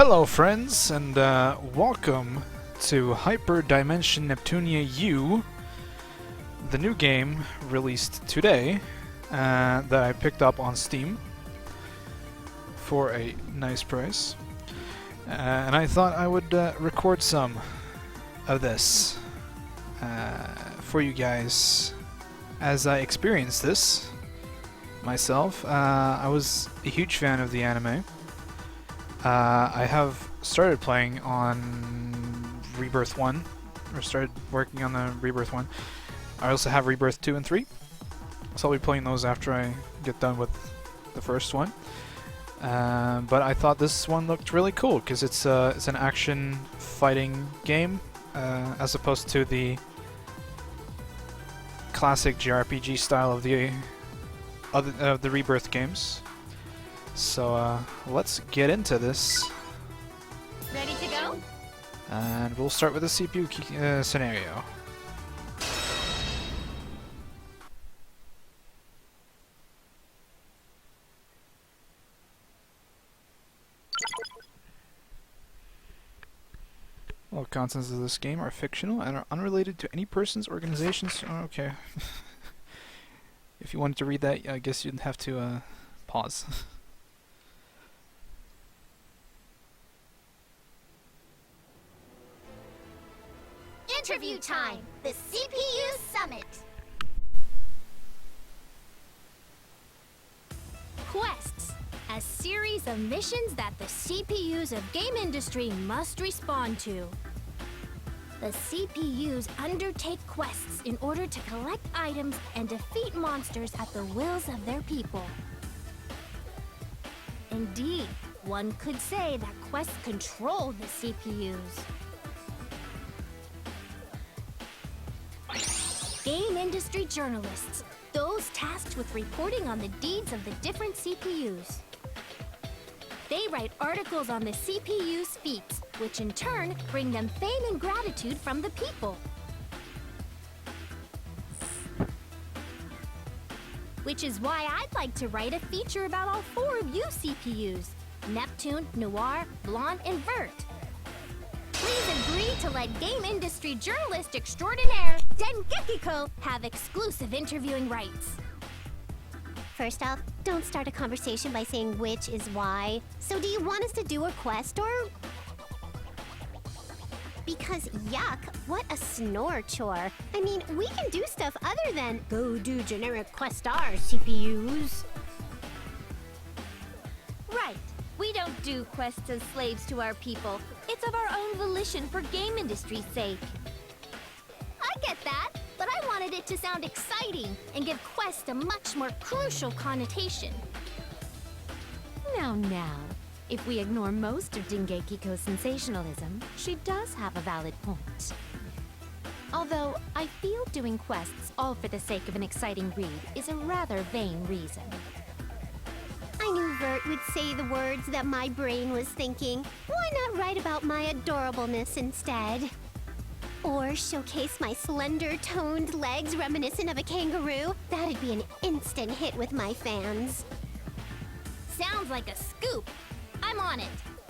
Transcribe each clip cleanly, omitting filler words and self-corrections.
Hello friends, and welcome to Hyperdimension Neptunia U, the new game released today that I picked up on Steam for a nice price. And I thought I would record some of this for you guys as I experienced this myself. I was a huge fan of the anime. I have started playing on Rebirth 1, or started working on the Rebirth 1. I also have Rebirth 2 and 3, so I'll be playing those after I get done with the first one. But I thought this one looked really cool, because it's an action fighting game, as opposed to the classic JRPG style of the Rebirth games. So let's get into this. Ready to go? And we'll start with the CPU scenario. All contents of this game are fictional and are unrelated to any persons, organizations. Oh, okay. If you wanted to read that, I guess you'd have to pause. Interview time! The CPU Summit! Quests. A series of missions that the CPUs of game industry must respond to. The CPUs undertake quests in order to collect items and defeat monsters at the wills of their people. Indeed, one could say that quests control the CPUs. Game industry journalists, those tasked with reporting on the deeds of the different CPUs. They write articles on the CPU's feats, which in turn bring them fame and gratitude from the people. Which is why I'd like to write a feature about all four of you CPUs, Neptune, Noir, Blonde, and Vert. Please agree to let game industry journalist extraordinaire Dengekiko have exclusive interviewing rights. First off, don't start a conversation by saying which is why. So do you want us to do a quest or... Because yuck, what a snore chore. I mean, we can do stuff other than go do generic quest R, CPUs. Right. We don't do quests as slaves to our people. It's of our own volition for game industry's sake. I get that, but I wanted it to sound exciting and give quest a much more crucial connotation. Now, if we ignore most of Dengekiko's sensationalism, she does have a valid point. Although, I feel doing quests all for the sake of an exciting read is a rather vain reason. I knew Vert would say the words that my brain was thinking. Why not write about my adorableness instead? Or showcase my slender, toned legs reminiscent of a kangaroo? That'd be an instant hit with my fans. Sounds like a scoop. I'm on it.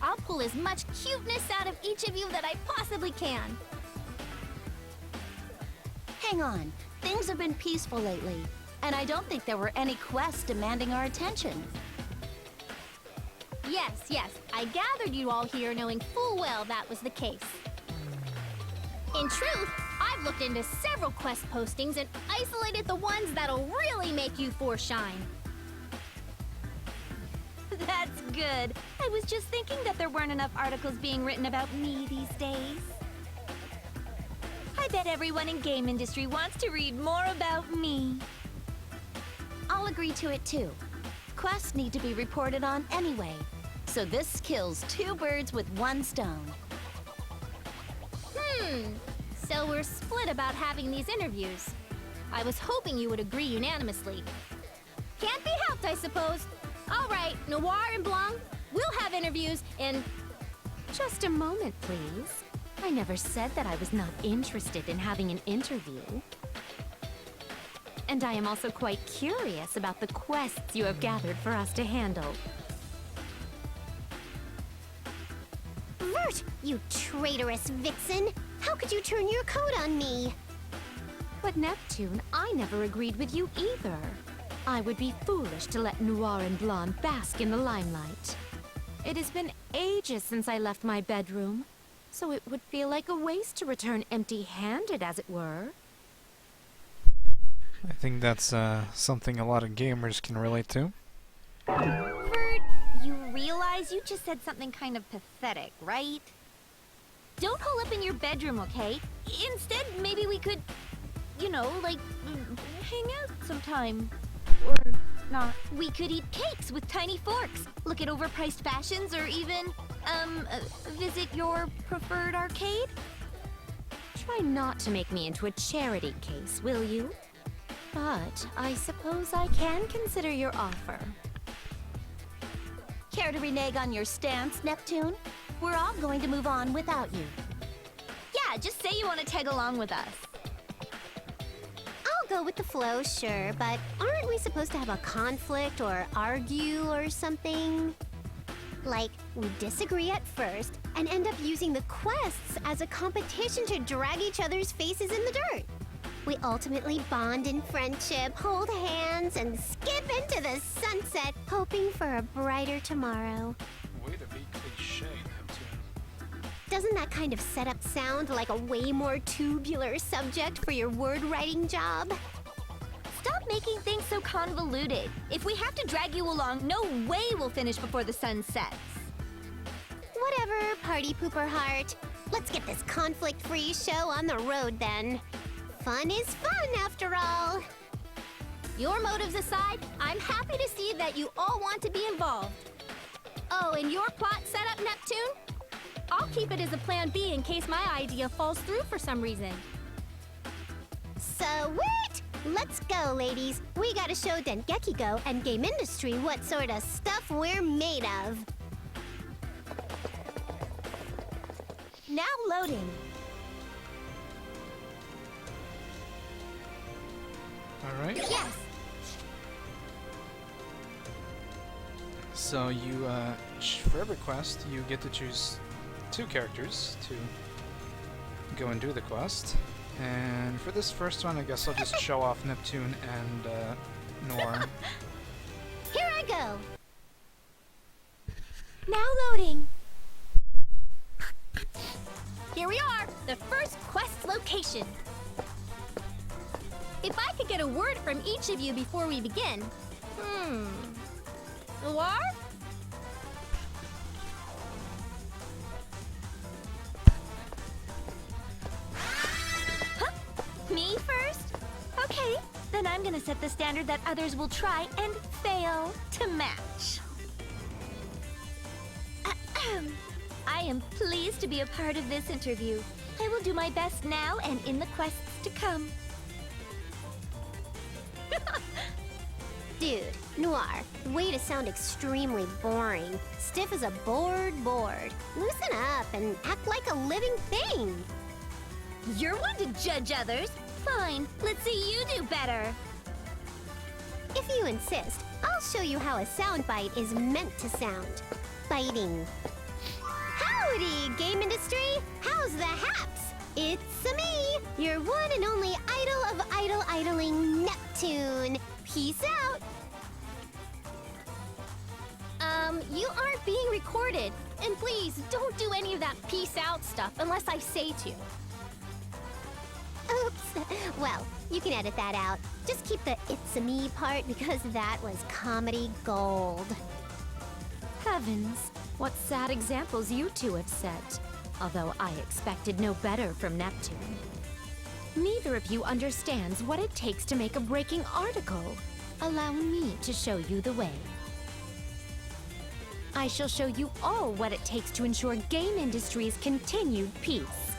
I'll pull as much cuteness out of each of you that I possibly can. Hang on. Things have been peaceful lately, and I don't think there were any quests demanding our attention. Yes, I gathered you all here knowing full well that was the case. In truth, I've looked into several quest postings and isolated the ones that'll really make you four shine. That's good. I was just thinking that there weren't enough articles being written about me these days. I bet everyone in game industry wants to read more about me. I'll agree to it too. Quests need to be reported on anyway, so this kills two birds with one stone. So we're split about having these interviews. I was hoping you would agree unanimously. Can't be helped, I suppose. All right, Noir and Blanc, we'll have interviews and... Just a moment, please. I never said that I was not interested in having an interview. And I am also quite curious about the quests you have gathered for us to handle. Vert, you traitorous vixen! How could you turn your coat on me? But Neptune, I never agreed with you either. I would be foolish to let Noir and Blonde bask in the limelight. It has been ages since I left my bedroom, so it would feel like a waste to return empty-handed, as it were. I think that's something a lot of gamers can relate to. Vert, you realize you just said something kind of pathetic, right? Don't hole up in your bedroom, okay? Instead, maybe we could, you know, like, hang out sometime. Or not. We could eat cakes with tiny forks, look at overpriced fashions, or even, visit your preferred arcade? Try not to make me into a charity case, will you? But I suppose I can consider your offer. Care to renege on your stance, Neptune? We're all going to move on without you. Yeah, just say you want to tag along with us. I'll go with the flow, sure, but aren't we supposed to have a conflict or argue or something? Like, we disagree at first and end up using the quests as a competition to drag each other's faces in the dirt. We ultimately bond in friendship, hold hands, and skip into the sunset, hoping for a brighter tomorrow. Way to be cliche, Neptune. Doesn't that kind of setup sound like a way more tubular subject for your word writing job? Stop making things so convoluted. If we have to drag you along, no way we'll finish before the sun sets. Whatever, party pooper heart. Let's get this conflict-free show on the road then. Fun is fun, after all. Your motives aside, I'm happy to see that you all want to be involved. Oh, and your plot setup, Neptune? I'll keep it as a plan B in case my idea falls through for some reason. So what? Let's go, ladies. We gotta show Dengeki and game industry what sort of stuff we're made of. Now loading. Alright. Yes! So you, for every quest, you get to choose 2 characters to go and do the quest. And for this first one, I guess I'll just show off Neptune and, Noir. Here I go. Now loading. Here we are, the first quest location. If I could get a word from each of you before we begin. Noir? Huh? Me first? Okay, then I'm gonna set the standard that others will try and fail to match. I am pleased to be a part of this interview. I will do my best now and in the quests to come. Dude, Noir, way to sound extremely boring. Stiff as a board. Loosen up and act like a living thing. You're one to judge others. Fine, let's see you do better. If you insist, I'll show you how a soundbite is meant to sound. Biting. It's me, your one and only idol of idling Neptune. Peace out. You aren't being recorded. And please, don't do any of that peace out stuff unless I say to. Oops. Well, you can edit that out. Just keep the it's a me part because that was comedy gold. Heavens, what sad examples you two have set. Although I expected no better from Neptune. Neither of you understands what it takes to make a breaking article. Allow me to show you the way. I shall show you all what it takes to ensure game industry's continued peace.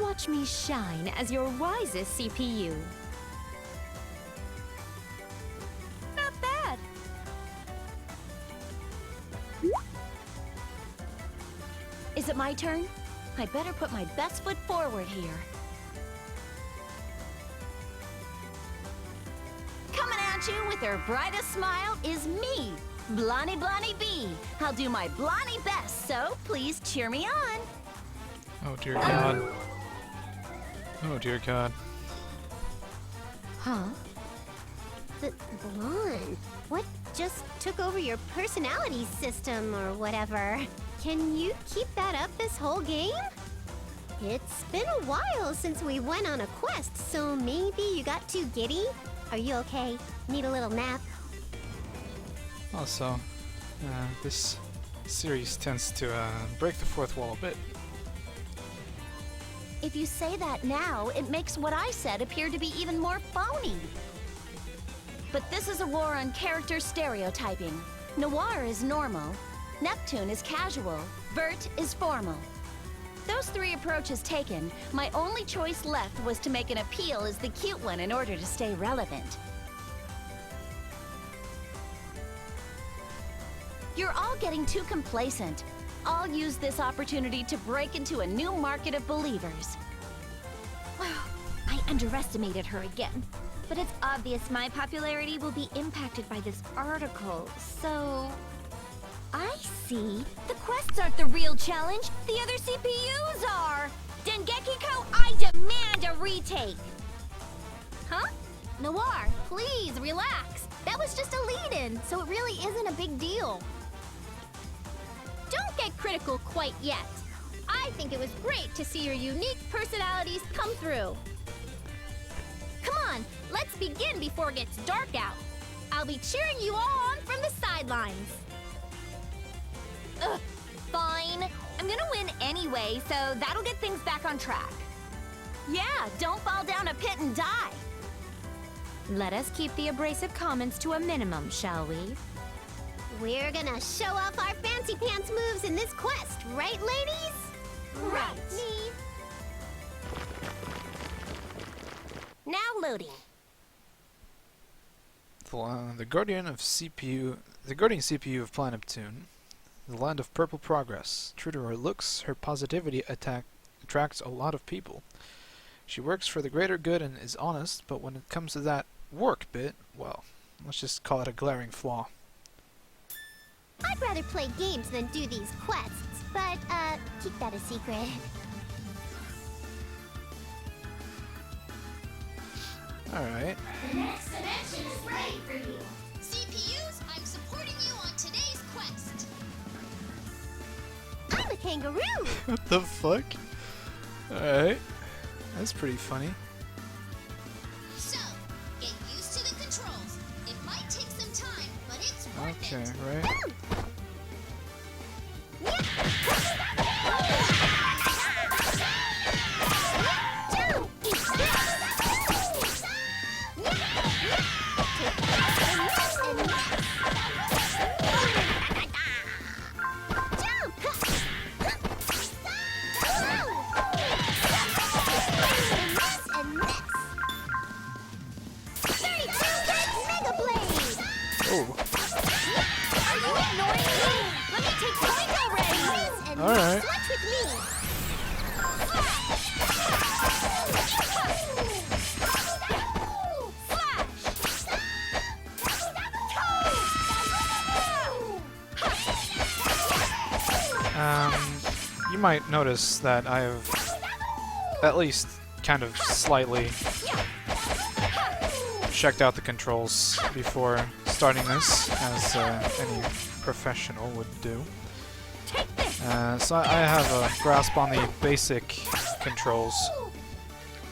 Watch me shine as your wisest CPU. Not bad. Is it my turn? I better put my best foot forward here. Coming at you with her brightest smile is me, Blondie Blondie B. I'll do my Blondie best, so please cheer me on. Oh dear God. Oh dear God. Huh? Blonde, what just took over your personality system or whatever? Can you keep that up this whole game? It's been a while since we went on a quest, so maybe you got too giddy? Are you okay? Need a little nap? Also, this series tends to break the fourth wall a bit. If you say that now, it makes what I said appear to be even more phony. But this is a war on character stereotyping. Noir is normal, Neptune is casual, Vert is formal. Those three approaches taken, my only choice left was to make an appeal as the cute one in order to stay relevant. You're all getting too complacent. I'll use this opportunity to break into a new market of believers. I underestimated her again. But it's obvious my popularity will be impacted by this article, so... I see. The quests aren't the real challenge. The other CPUs are. Dengeki-ko, I demand a retake. Huh? Noir, please relax. That was just a lead-in, so it really isn't a big deal. Don't get critical quite yet. I think it was great to see your unique personalities come through. Come on, let's begin before it gets dark out. I'll be cheering you all on from the sidelines. Ugh, fine. I'm gonna win anyway, so that'll get things back on track. Yeah, don't fall down a pit and die. Let us keep the abrasive comments to a minimum, shall we? We're gonna show off our fancy pants moves in this quest, right, ladies? Right. Me. Now loading. The guardian CPU of Planet Neptune, the land of purple progress. True to her looks, her positivity attracts a lot of people. She works for the greater good and is honest, but when it comes to that work bit, well, let's just call it a glaring flaw. I'd rather play games than do these quests, but, keep that a secret. Alright. The next dimension is ready for you. CPUs, I'm supporting you on today's quest. I'm a kangaroo! What the fuck? Alright. That's pretty funny. So, get used to the controls. It might take some time, but it's worth Okay, it. right. Oh, Are you ignoring me? Let me take point already. alright. Watch with me! You might notice that I've at least kind of slightly checked out the controls before starting this, as any professional would do. So I have a grasp on the basic controls,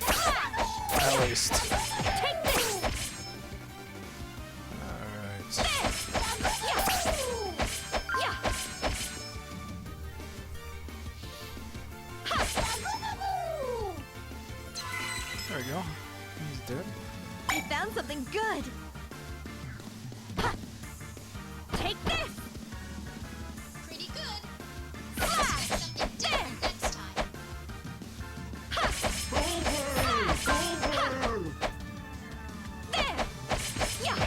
at least. Alright. There we go. He's dead. I found something good. Ha! Take this. Pretty good. Slash! Something different next time. There. Yeah.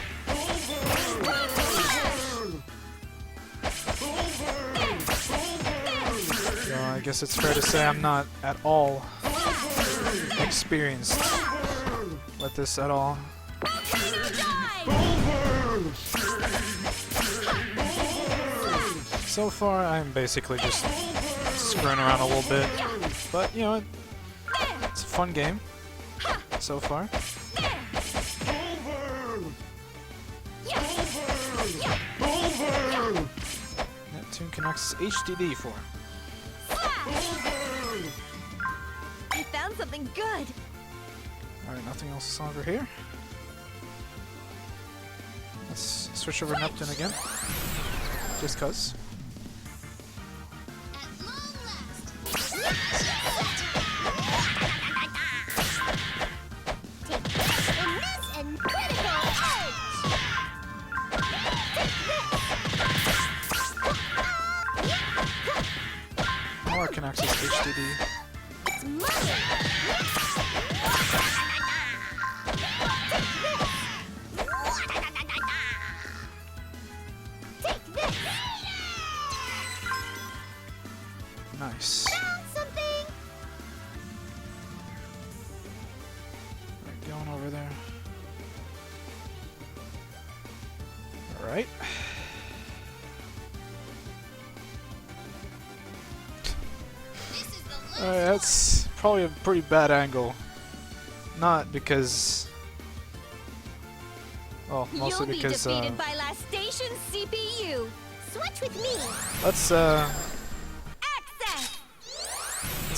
So I guess it's fair to say I'm not at all experienced with this at all. So far, I'm basically just screwing around a little bit, but you know, it's a fun game so far. Neptune connects HDD for. I found something good. Alright, nothing else is over here. Let's switch over to Neptune again, just cause. At long last. In this and critical edge! More can access HDD. It's money! Take this! Nice. Found something! Alright, going over there. Alright. This is the Alright, that's probably a pretty bad angle. Not because... Well, mostly You'll because, be defeated by last station CPU. Switch with me! let's Access.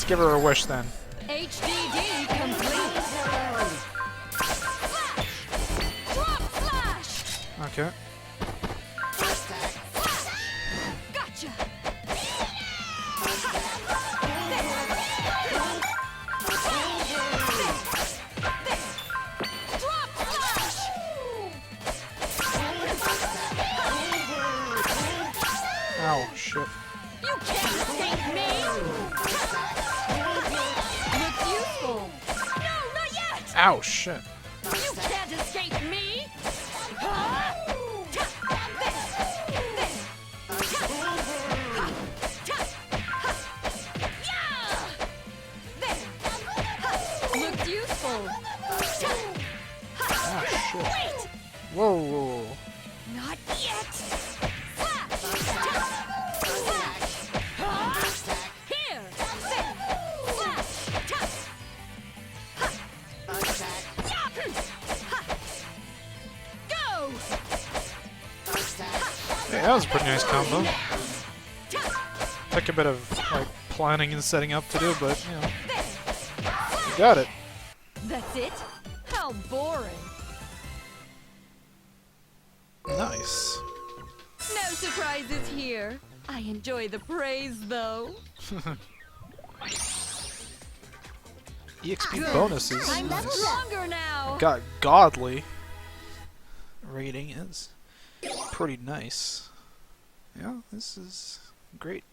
give her a wish then. HDD complete. Flash. Drop flash. Okay. Gotcha. Drop flash. Ow, shit. You can't escape me. Looks useful. No, not yet. Ow, shit. You can't escape me. Looks useful. Ah, shit. Wait, Whoa, whoa, whoa. not yet. Here. Go. Hey, that was a pretty nice combo. Took a bit of like planning and setting up to do, but you know, you got it. That's it? How boring. Nice. No surprises here. I enjoy the praise, though. EXP bonuses. I'm Nice. stronger now. Got godly rating is pretty nice. Yeah, this is great.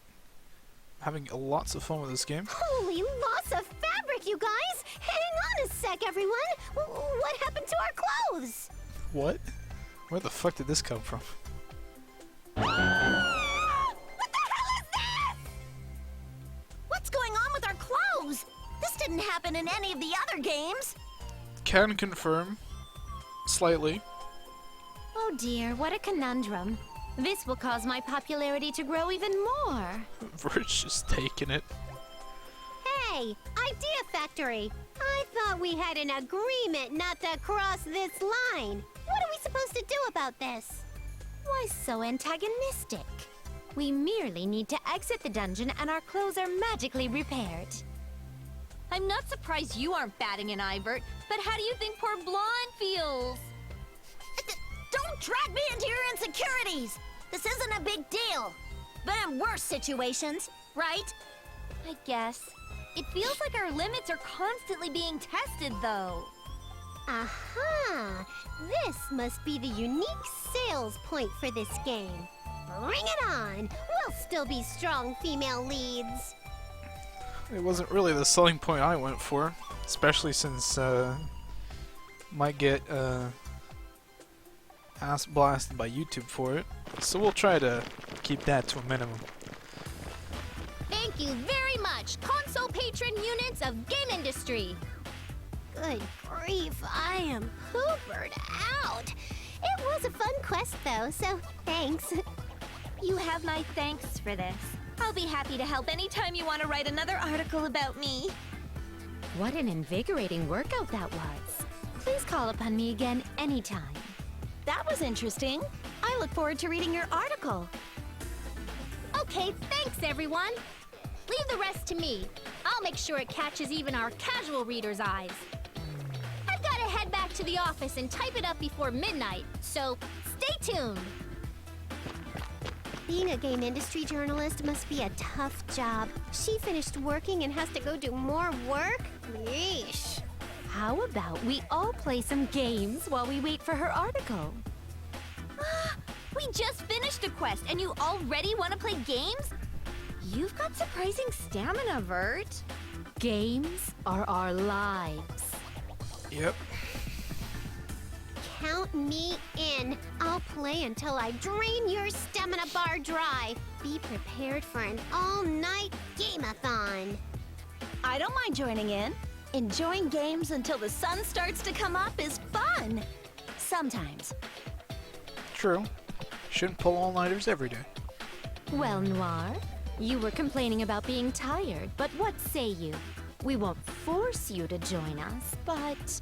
Having lots of fun with this game. Holy lots of fabric, you guys! Hang on a sec, everyone! What happened to our clothes? What? Where the fuck did this come from? What's going on with our clothes? This didn't happen in any of the other games. Can confirm. Slightly. Oh dear, what a conundrum. This will cause my popularity to grow even more. Verge just taking it. Hey, Hey, Idea Factory! I thought we had an agreement not to cross this line. What are we supposed to do about this? Why so antagonistic? We merely need to exit the dungeon and our clothes are magically repaired. I'm not surprised you aren't batting an eye, Vert, but how do you think poor Blonde feels? Don't drag me into your insecurities! This isn't a big deal. Been in worse situations, right? I guess. It feels like our limits are constantly being tested, though. Aha! This must be the unique sales point for this game. Bring it on! We'll still be strong female leads. It wasn't really the selling point I went for, especially since might get ass blasted by YouTube for it. So we'll try to keep that to a minimum. Thank you very much, console patron units of game industry. Good grief, I am poopered out. It was a fun quest though, so thanks. You have my thanks for this. I'll be happy to help anytime you want to write another article about me. What an invigorating workout that was. Please call upon me again anytime. That was interesting. I look forward to reading your article. Okay, thanks everyone. Leave the rest to me. I'll make sure it catches even our casual readers' eyes. I've got to head back to the office and type it up before midnight, so stay tuned. Being a game industry journalist must be a tough job. She finished working and has to go do more work? Yeesh. How about we all play some games while we wait for her article? We just finished a quest and you already want to play games? You've got surprising stamina, Vert. Games are our lives. Yep. Count me in. I'll play until I drain your stamina bar dry. Be prepared for an all-night game-a-thon. I don't mind joining in. Enjoying games until the sun starts to come up is fun. Sometimes. True. Shouldn't pull all-nighters every day. Well, Noir, you were complaining about being tired, but what say you? We won't force you to join us, but...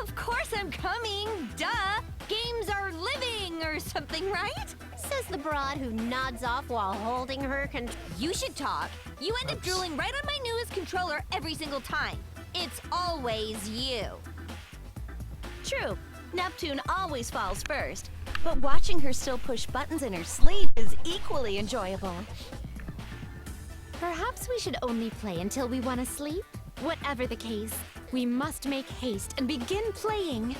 Of course I'm coming, duh! Games are living or something, right? Says the broad who nods off while holding her You should talk. You end up Oops. drooling right on my newest controller every single time. It's always you. True, Neptune always falls first, but watching her still push buttons in her sleep is equally enjoyable. Perhaps we should only play until we want to sleep? Whatever the case, we must make haste and begin playing.